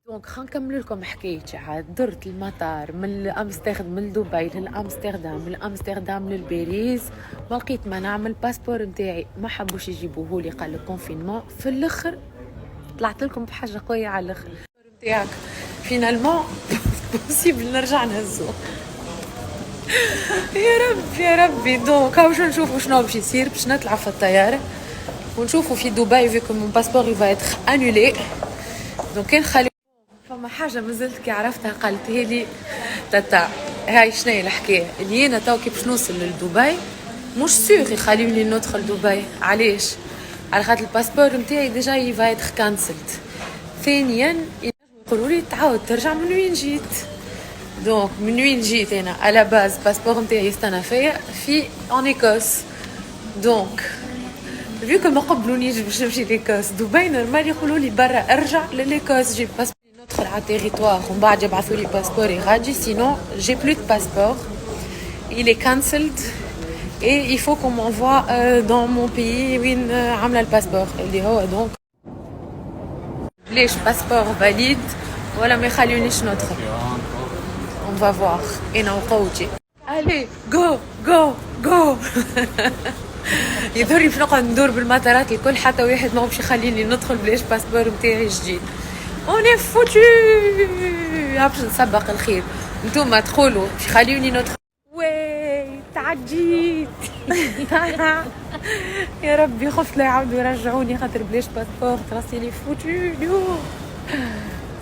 دونك خنكمل لكم حكايتي. عاد درت المطار من امستردام، من دبي لامستردام، من امستردام للباريس. ما لقيت ما نعمل باسبور نتاعي، ما حبوش يجيبوه لي، قال الكونفينمون. في الاخر طلعت لكم بحاجه قويه على الاخر نتاعك فينالمون بوسيبل نرجع نهزو. يا رب يا ربي. دونك باش نشوفوا شنو باش يصير، باش نطلع في الطياره ونشوفوا في دبي فيكم مون باسبور يفا اتر انولي. دونك كان خلي فما حاجه مازلت كي عرفتها قالتها لي تاتا، هاي شنو الحكايه اللي انا تو كي باش نوصل لدبي مش سيغ يخليوني ندخل دبي. علاش؟ على خاطر الباسبور نتاعي ديجا يفا اتر كانسلت. ثانيا يقولوا لي تعاود ترجع من وين جيت. دونك من وين جيت انا على باز باسبور نتاعي يستنى فيا في اون ايكوس. دونك فيكم ما قبلونيش باش نمشي ليكوس. دبي نورمال يقولوا لي برا ارجع لليكوس جيب باسبور ندخل على التيريتوار ومن بعد يبعثوا لي باسبوري غادي. سينو جي بلو دو باسبور il est cancelled et il faut qu'on m'envoie dans mon pays وين عامله الباسبور اللي هو. دونك ليش باسبور فاليد ولا ما يخليونيش ندخل. on va voir. انا وقوتي allez go go go. يظهر لي باش نقعد ندور بالمطارات الكل حتى واحد ما باش يخليني ندخل بلاش باسبور نتاعي جديد. اوني فوتو. باش نسبق الخير. نتوما تقولوا باش يخليوني ندخل. وي تعجيت. يا ربي خفت لا يعاودوا يرجعوني خاطر بلاش باسبور تراسيلي فوتو.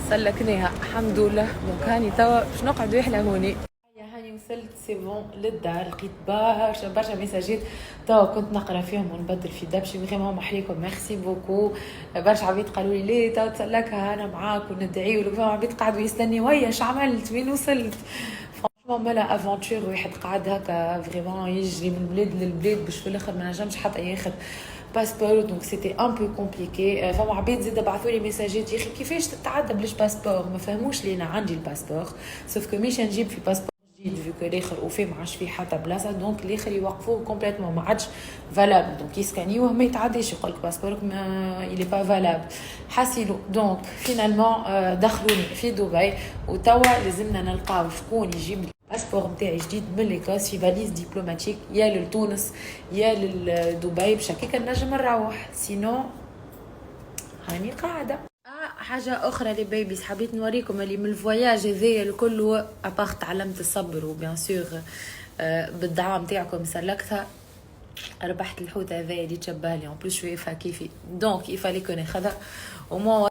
سلكناها الحمد لله. دونك هاني توا باش نقعد وحله هوني. هاني وصلت سي بون للدار. لقيت برشا ميساجات توا كنت نقرا فيهم ونبدل في دبشي. فريمون محليكم ميرسي بوكو. برشا عبيد قالوا لي ليه توا تسلكها انا معاك وندعي له. فما عبيد قاعدوا يستنيوا ويا اش عملت وين وصلت. فرانشمون مالا افونتور واحد قاعد هكا فريمون يجري من بلاد للبلاد باش في الاخر ما نجمش حتى ياخذ باسبور. دونك سيتي ان بو كومبليكي. فما عبيد زيد بعثوا لي ميساجات يا اخي كيفاش تتعدى بلاش باسبور. ما فهموش لي انا عندي الباسبور سوف كو مش نجيب في باسبور جديد فيكو الاخر وفي ما عادش فيه حتى بلاصه. دونك الاخر يوقفوه كومبليتمون ما عادش فالابل. دونك يسكانيوه ما يتعديش يقول لك باسبورك ما يلي با فالابل حاسيلو. دونك فينالمون دخلوني في دبي وتوا لازمنا نلقاو شكون يجيب الباسبور نتاعي جديد من ليكوس في فاليز دبلوماتيك يا لتونس يا لدبي باش هكاك نجم نروح. سينو هاني قاعده. حاجه اخرى لي بيبيز حبيت نوريكم اللي من الفواياج هذايا الكل ابار تعلمت الصبر وبيان سور بالدعوه نتاعكم سلكتها ربحت الحوت هذايا اللي تشبه لي اون بليس شويه كيفي. دونك يفالي كون ناخذها ومو